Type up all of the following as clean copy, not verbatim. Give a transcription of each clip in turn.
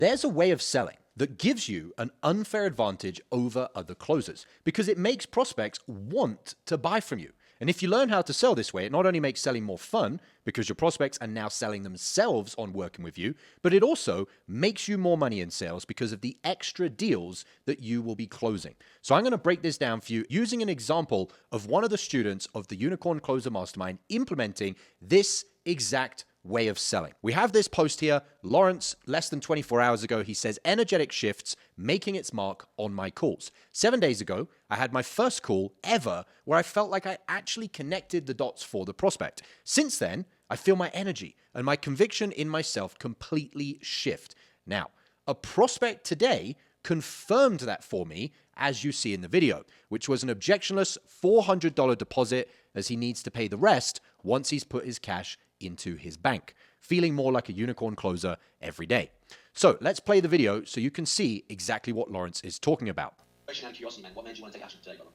There's a way of selling that gives you an unfair advantage over other closers because it makes prospects want to buy from you. And if you learn how to sell this way, it not only makes selling more fun because your prospects are now selling themselves on working with you, but it also makes you more money in sales because of the extra deals that you will be closing. So I'm going to break this down for you using an example of one of the students of the Unicorn Closer Mastermind implementing this exact way of selling. We have this post here. Lawrence, less than 24 hours ago, he says, energetic shifts making its mark on my calls. 7 days ago, I had my first call ever where I felt like I actually connected the dots for the prospect. Since then, I feel my energy and my conviction in myself completely shift. Now, a prospect today confirmed that for me, as you see in the video, which was an objectionless $400 deposit as he needs to pay the rest once he's put his cash into his bank, feeling more like a unicorn closer every day. So let's play the video so you can see exactly what Lawrence is talking about. Question out of curiosity, man. What made you want to take action today, brother?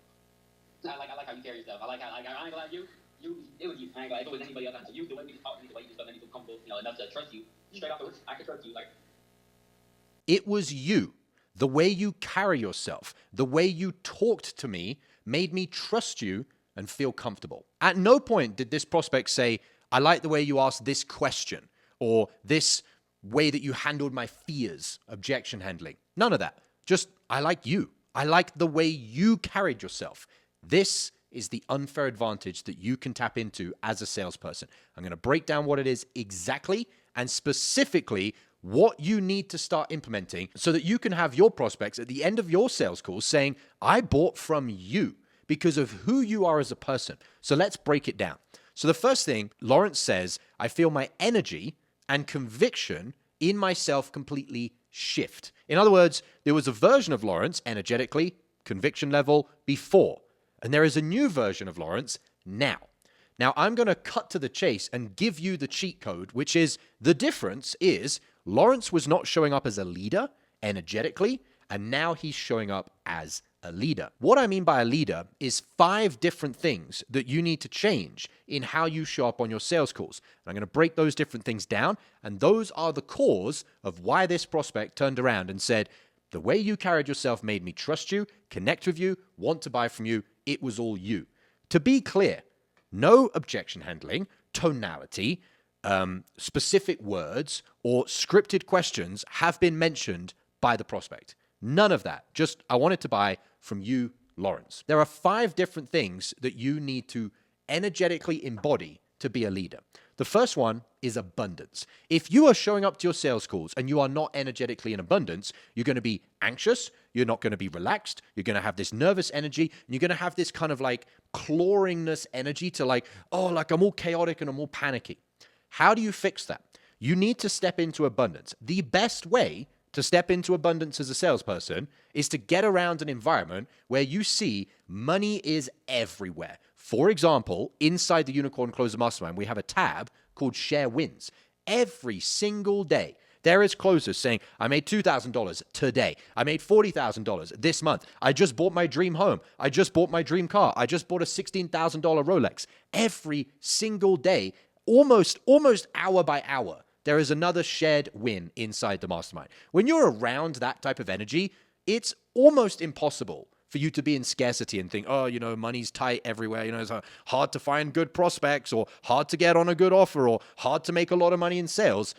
I like how you carry yourself. I ain't gonna lie, it was you. I ain't gonna, if it was anybody else, you, the way you talk to me, the way you just made me feel comfortable, enough to trust you. Straight off the roof, I can trust you, like. It was you. The way you carry yourself, the way you talked to me made me trust you and feel comfortable. At no point did this prospect say, I like the way you asked this question, or this way that you handled my fears, objection handling. None of that. Just, I like you. I like the way you carried yourself. This is the unfair advantage that you can tap into as a salesperson. I'm going to break down what it is exactly and specifically what you need to start implementing so that you can have your prospects at the end of your sales calls saying, I bought from you because of who you are as a person. So let's break it down. So the first thing, Lawrence says, I feel my energy and conviction in myself completely shift. In other words, there was a version of Lawrence, energetically, conviction level, before. And there is a new version of Lawrence now. Now, I'm going to cut to the chase and give you the cheat code, which is the difference is Lawrence was not showing up as a leader energetically, and now he's showing up as a leader. What I mean by a leader is 5 different things that you need to change in how you show up on your sales calls. And I'm going to break those different things down, and those are the cause of why this prospect turned around and said, the way you carried yourself made me trust you, connect with you, want to buy from you. It was all you. To be clear, no objection handling, tonality, specific words, or scripted questions have been mentioned by the prospect. None of that. Just, I wanted to buy from you, Lawrence. There are 5 different things that you need to energetically embody to be a leader. The first one is abundance. If you are showing up to your sales calls and you are not energetically in abundance, you're going to be anxious, you're not going to be relaxed, you're going to have this nervous energy, and you're going to have this kind of like clawingness energy to like, oh, like I'm all chaotic and I'm all panicky. How do you fix that? You need to step into abundance. The best way to step into abundance as a salesperson is to get around an environment where you see money is everywhere. For example, inside the Unicorn Closer Mastermind, we have a tab called Share Wins. Every single day, there is closers saying, I made $2,000 today. I made $40,000 this month. I just bought my dream home. I just bought my dream car. I just bought a $16,000 Rolex. Every single day, almost hour by hour, there is another shared win inside the mastermind. When you're around that type of energy, it's almost impossible for you to be in scarcity and think, oh, money's tight everywhere. It's hard to find good prospects or hard to get on a good offer or hard to make a lot of money in sales.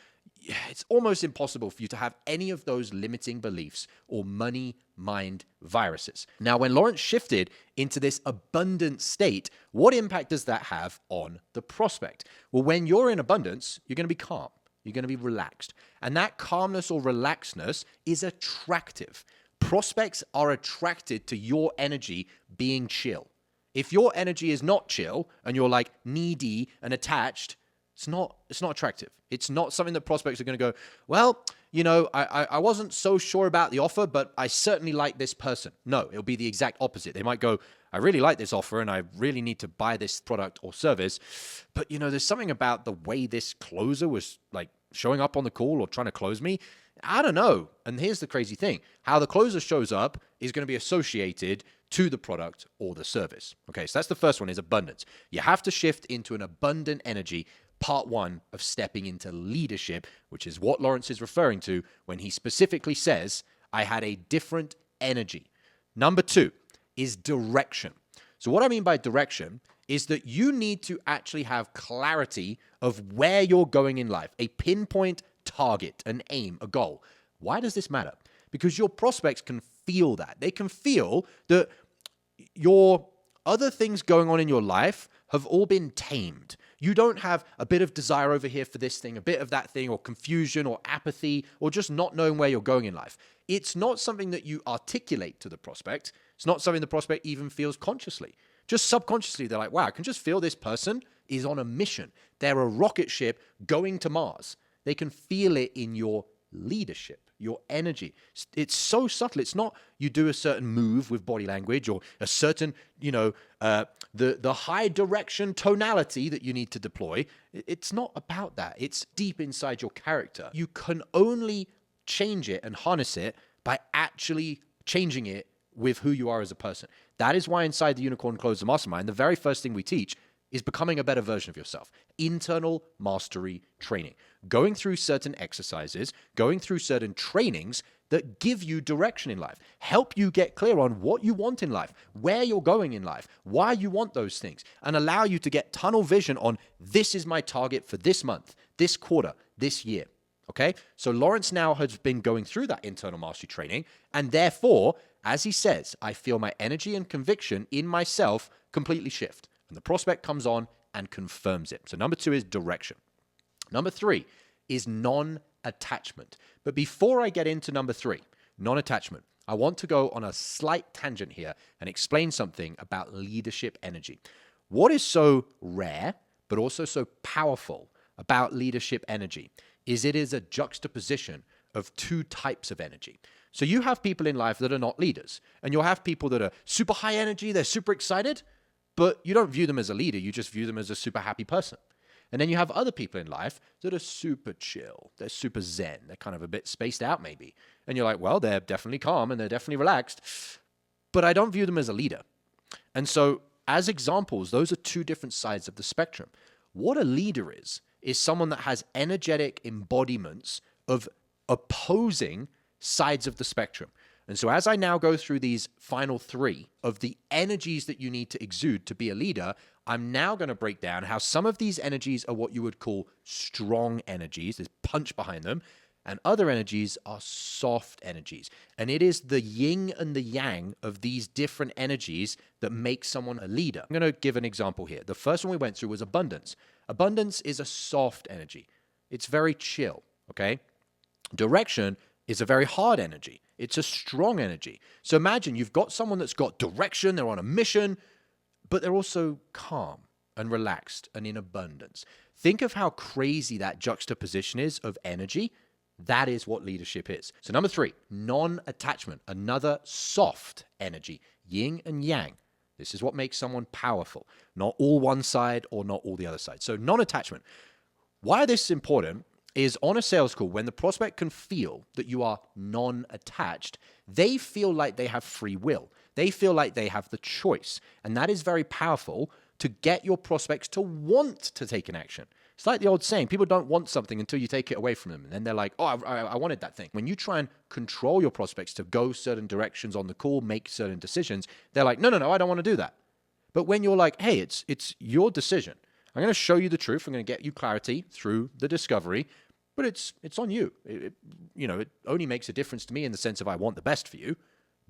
It's almost impossible for you to have any of those limiting beliefs or money mind viruses. Now, when Lawrence shifted into this abundant state, what impact does that have on the prospect? Well, when you're in abundance, you're going to be calm. You're going to be relaxed. And that calmness or relaxedness is attractive. Prospects are attracted to your energy being chill. If your energy is not chill and you're like needy and attached, it's not attractive. It's not something that prospects are going to go, well, I wasn't so sure about the offer, but I certainly like this person. No, it'll be the exact opposite. They might go, I really like this offer and I really need to buy this product or service. But, there's something about the way this closer was like showing up on the call or trying to close me. I don't know. And here's the crazy thing. How the closer shows up is going to be associated to the product or the service. Okay, so that's the first one is abundance. You have to shift into an abundant energy part one of stepping into leadership, which is what Lawrence is referring to when he specifically says, I had a different energy. Number two is direction. So what I mean by direction is that you need to actually have clarity of where you're going in life, a pinpoint target, an aim, a goal. Why does this matter? Because your prospects can feel that. They can feel that your other things going on in your life have all been tamed. You don't have a bit of desire over here for this thing, a bit of that thing, or confusion or apathy, or just not knowing where you're going in life. It's not something that you articulate to the prospect. It's not something the prospect even feels consciously. Just subconsciously, they're like, wow, I can just feel this person is on a mission. They're a rocket ship going to Mars. They can feel it in your leadership, your energy. It's so subtle. It's not you do a certain move with body language or a certain, the high direction tonality that you need to deploy. It's not about that. It's deep inside your character. You can only change it and harness it by actually changing it with who you are as a person. That is why inside the Unicorn Closer Mastermind, the very first thing we teach is becoming a better version of yourself. Internal mastery training. Going through certain exercises, going through certain trainings that give you direction in life, help you get clear on what you want in life, where you're going in life, why you want those things, and allow you to get tunnel vision on this is my target for this month, this quarter, this year. Okay? So Lawrence now has been going through that internal mastery training, and therefore, as he says, I feel my energy and conviction in myself completely shift. And the prospect comes on and confirms it. So number two is direction. Number three is non-attachment. But before I get into number three, non-attachment, I want to go on a slight tangent here and explain something about leadership energy. What is so rare, but also so powerful about leadership energy is it is a juxtaposition of two types of energy. So you have people in life that are not leaders, and you'll have people that are super high energy, they're super excited, but you don't view them as a leader, you just view them as a super happy person. And then you have other people in life that are super chill, they're super zen, they're kind of a bit spaced out maybe. And you're like, well, they're definitely calm and they're definitely relaxed, but I don't view them as a leader. And so as examples, those are two different sides of the spectrum. What a leader is someone that has energetic embodiments of opposing sides of the spectrum. And so as I now go through these final three of the energies that you need to exude to be a leader, I'm now going to break down how some of these energies are what you would call strong energies. There's punch behind them. And other energies are soft energies. And it is the yin and the yang of these different energies that make someone a leader. I'm going to give an example here. The first one we went through was abundance. Abundance is a soft energy. It's very chill, okay? Direction is a very hard energy. It's a strong energy. So imagine you've got someone that's got direction, they're on a mission, but they're also calm and relaxed and in abundance. Think of how crazy that juxtaposition is of energy. That is what leadership is. So number three, non-attachment, another soft energy, yin and yang. This is what makes someone powerful, not all one side or not all the other side. So non-attachment. Why this is important is on a sales call, when the prospect can feel that you are non-attached, they feel like they have free will. They feel like they have the choice. And that is very powerful to get your prospects to want to take an action. It's like the old saying, people don't want something until you take it away from them. And then they're like, oh, I wanted that thing. When you try and control your prospects to go certain directions on the call, make certain decisions, they're like, no, I don't want to do that. But when you're like, hey, it's your decision. I'm going to show you the truth. I'm going to get you clarity through the discovery, but it's on you. It only makes a difference to me in the sense of I want the best for you.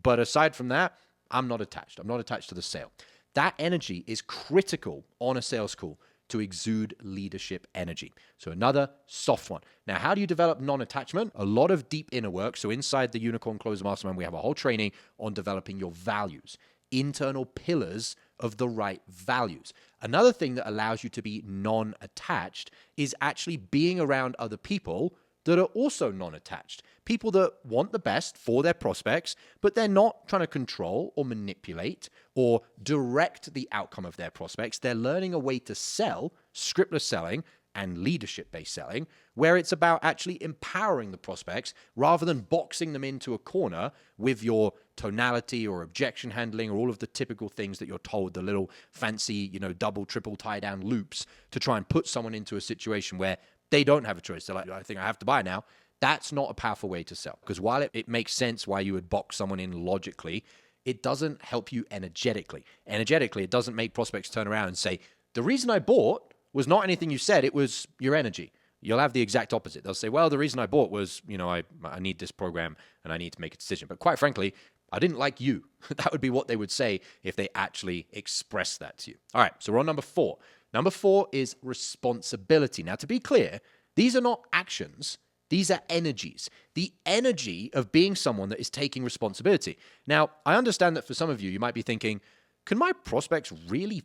But aside from that, I'm not attached. I'm not attached to the sale. That energy is critical on a sales call to exude leadership energy. So another soft one. Now, how do you develop non-attachment? A lot of deep inner work. So inside the Unicorn Closer Mastermind, we have a whole training on developing your values, internal pillars of the right values. Another thing that allows you to be non-attached is actually being around other people that are also non-attached. People that want the best for their prospects, but they're not trying to control or manipulate or direct the outcome of their prospects. They're learning a way to sell, scriptless selling, and leadership-based selling, where it's about actually empowering the prospects rather than boxing them into a corner with your tonality or objection handling or all of the typical things that you're told, the little fancy, double, triple tie down loops to try and put someone into a situation where they don't have a choice. They're like, I think I have to buy now. That's not a powerful way to sell, because while it makes sense why you would box someone in logically, it doesn't help you energetically. Energetically, it doesn't make prospects turn around and say, the reason I bought was not anything you said, it was your energy. You'll have the exact opposite. They'll say, well, the reason I bought was, I need this program and I need to make a decision. But quite frankly, I didn't like you. That would be what they would say if they actually express that to you. All right, so we're on number 4. Number 4 is responsibility. Now, to be clear, these are not actions. These are energies. The energy of being someone that is taking responsibility. Now, I understand that for some of you, you might be thinking, can my prospects really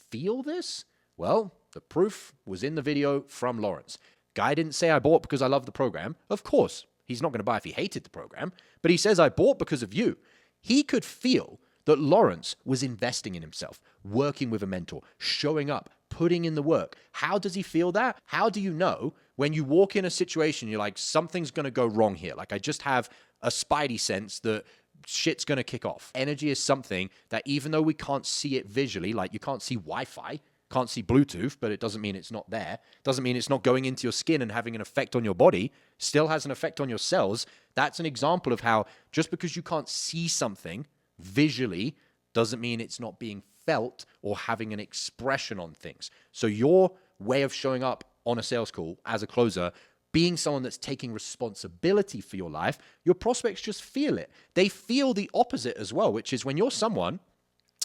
feel this? Well, the proof was in the video from Lawrence. Guy didn't say I bought because I love the program. Of course, he's not going to buy if he hated the program, but he says I bought because of you. He could feel that Lawrence was investing in himself, working with a mentor, showing up, putting in the work. How does he feel that? How do you know when you walk in a situation, you're like, something's going to go wrong here? Like, I just have a spidey sense that shit's going to kick off. Energy is something that even though we can't see it visually, like you can't see Wi-Fi, can't see Bluetooth, but it doesn't mean it's not there. Doesn't mean it's not going into your skin and having an effect on your body. Still has an effect on your cells. That's an example of how just because you can't see something visually doesn't mean it's not being felt or having an expression on things. So your way of showing up on a sales call as a closer, being someone that's taking responsibility for your life, your prospects just feel it. They feel the opposite as well, which is when you're someone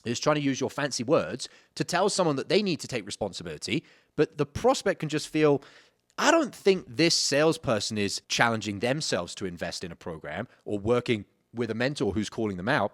is trying to use your fancy words to tell someone that they need to take responsibility, but the prospect can just feel, I don't think this salesperson is challenging themselves to invest in a program or working with a mentor who's calling them out.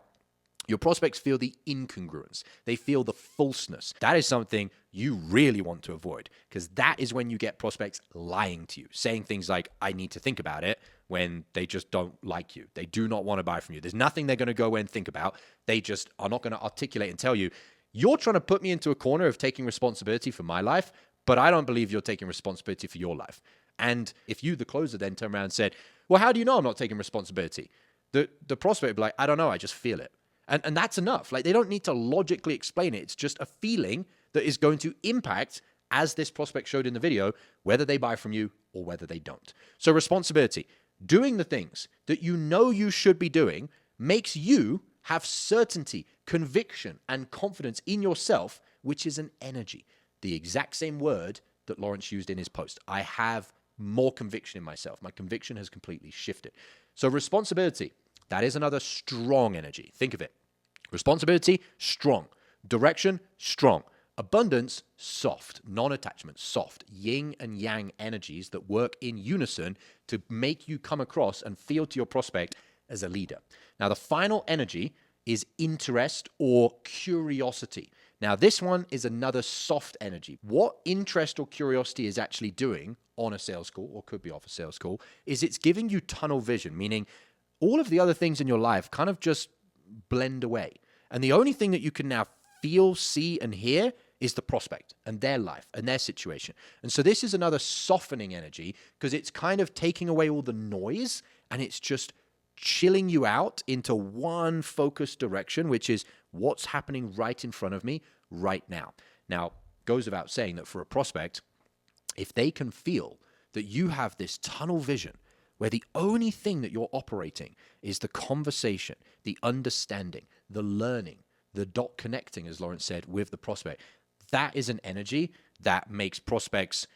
Your prospects feel the incongruence. They feel the falseness. That is something you really want to avoid, because that is when you get prospects lying to you, saying things like, I need to think about it, when they just don't like you. They do not want to buy from you. There's nothing they're going to go away and think about. They just are not going to articulate and tell you, you're trying to put me into a corner of taking responsibility for my life, but I don't believe you're taking responsibility for your life. And if you, the closer, then turn around and said, well, how do you know I'm not taking responsibility? The prospect would be like, I don't know, I just feel it. And that's enough. Like, they don't need to logically explain it. It's just a feeling that is going to impact, as this prospect showed in the video, whether they buy from you or whether they don't. So responsibility, doing the things that you know you should be doing, makes you have certainty, conviction, and confidence in yourself, which is an energy. The exact same word that Lawrence used in his post. I have more conviction in myself. My conviction has completely shifted. So responsibility, that is another strong energy. Think of it. Responsibility, strong. Direction, strong. Abundance, soft. Non-attachment, soft. Yin and yang energies that work in unison to make you come across and feel to your prospect as a leader. Now, the final energy is interest or curiosity. Now, this one is another soft energy. What interest or curiosity is actually doing on a sales call, or could be off a sales call, is it's giving you tunnel vision, meaning all of the other things in your life kind of just blend away. And the only thing that you can now feel, see, and hear is the prospect and their life and their situation. And so this is another softening energy, because it's kind of taking away all the noise and it's just chilling you out into one focused direction, which is what's happening right in front of me right now. Now, goes without saying that for a prospect, if they can feel that you have this tunnel vision where the only thing that you're operating is the conversation, the understanding, the learning, the dot connecting, as Lawrence said, with the prospect, that is an energy that makes prospects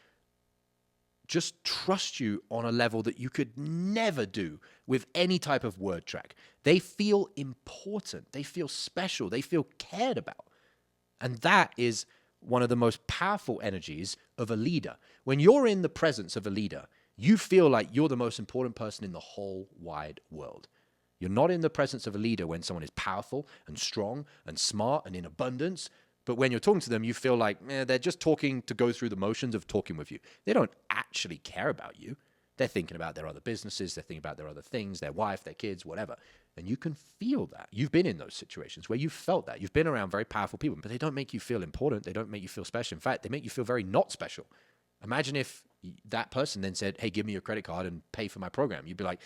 just trust you on a level that you could never do with any type of word track. They feel important. They feel special. They feel cared about. And that is one of the most powerful energies of a leader. When you're in the presence of a leader, you feel like you're the most important person in the whole wide world. You're not in the presence of a leader when someone is powerful and strong and smart and in abundance. But when you're talking to them, you feel like they're just talking to go through the motions of talking with you. They don't actually care about you. They're thinking about their other businesses. They're thinking about their other things, their wife, their kids, whatever. And you can feel that. You've been in those situations where you've felt that. You've been around very powerful people, but they don't make you feel important. They don't make you feel special. In fact, they make you feel very not special. Imagine if that person then said, hey, give me your credit card and pay for my program. You'd be like,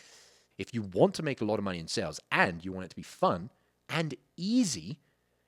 if you want to make a lot of money in sales and you want it to be fun and easy,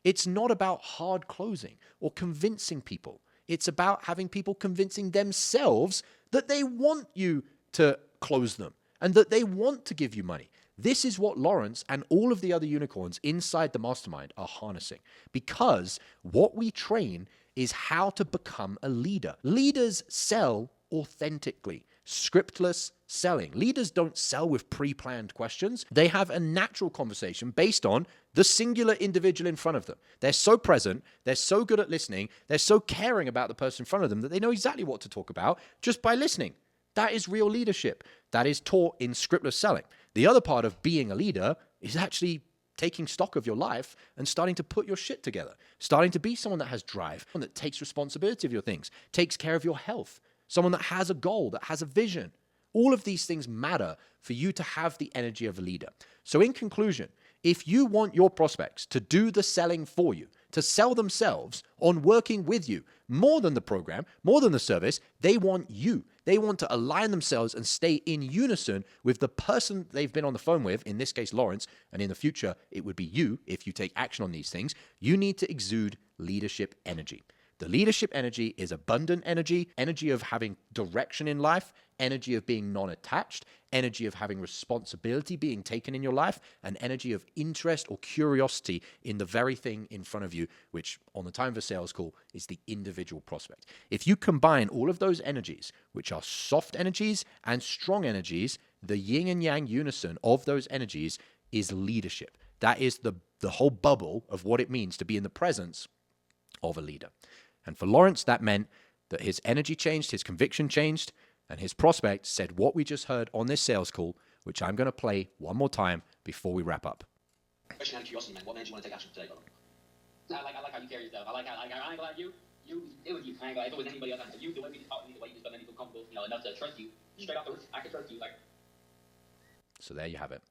it's not about hard closing or convincing people. It's about having people convincing themselves that they want you to close them and that they want to give you money. This is what Lawrence and all of the other unicorns inside the mastermind are harnessing, because what we train is how to become a leader. Leaders sell authentically, scriptless selling. Leaders don't sell with pre-planned questions. They have a natural conversation based on the singular individual in front of them. They're so present, they're so good at listening, they're so caring about the person in front of them that they know exactly what to talk about just by listening. That is real leadership. That is taught in scriptless selling. The other part of being a leader is actually taking stock of your life and starting to put your shit together, starting to be someone that has drive, someone that takes responsibility of your things, takes care of your health, someone that has a goal, that has a vision. All of these things matter for you to have the energy of a leader. So in conclusion, if you want your prospects to do the selling for you, to sell themselves on working with you, more than the program, more than the service, they want you. They want to align themselves and stay in unison with the person they've been on the phone with, in this case, Lawrence, and in the future, it would be you if you take action on these things. You need to exude leadership energy. The leadership energy is abundant energy, energy of having direction in life, energy of being non-attached, energy of having responsibility being taken in your life, and energy of interest or curiosity in the very thing in front of you, which on the Time for Sales call is the individual prospect. If you combine all of those energies, which are soft energies and strong energies, the yin and yang unison of those energies is leadership. That is the whole bubble of what it means to be in the presence of a leader. And for Lawrence, that meant that his energy changed, his conviction changed, and his prospect said what we just heard on this sales call, which I'm going to play one more time before we wrap up. Question out of curiosity, man. What made you want to take action today, brother? I like how you carry yourself. I ain't gonna lie, it was you. I ain't gonna, if it was anybody else, you, the way you talk to me, the way you just made me feel comfortable, enough to trust you. Straight off the roof, I can trust you. So there you have it.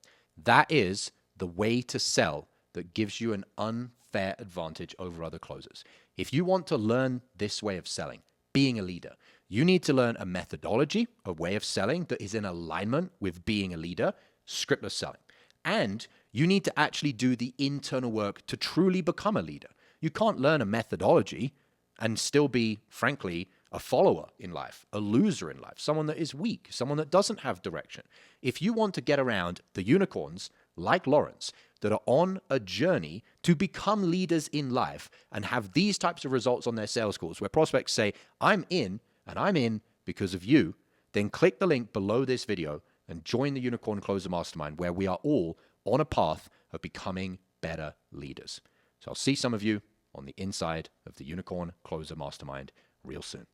That is the way to sell that gives you an unfair advantage over other closers. If you want to learn this way of selling, being a leader, you need to learn a methodology, a way of selling that is in alignment with being a leader, scriptless selling. And you need to actually do the internal work to truly become a leader. You can't learn a methodology and still be, frankly, a follower in life, a loser in life, someone that is weak, someone that doesn't have direction. If you want to get around the unicorns like Lawrence that are on a journey to become leaders in life and have these types of results on their sales calls where prospects say, I'm in and I'm in because of you, then click the link below this video and join the Unicorn Closer Mastermind, where we are all on a path of becoming better leaders. So I'll see some of you on the inside of the Unicorn Closer Mastermind real soon.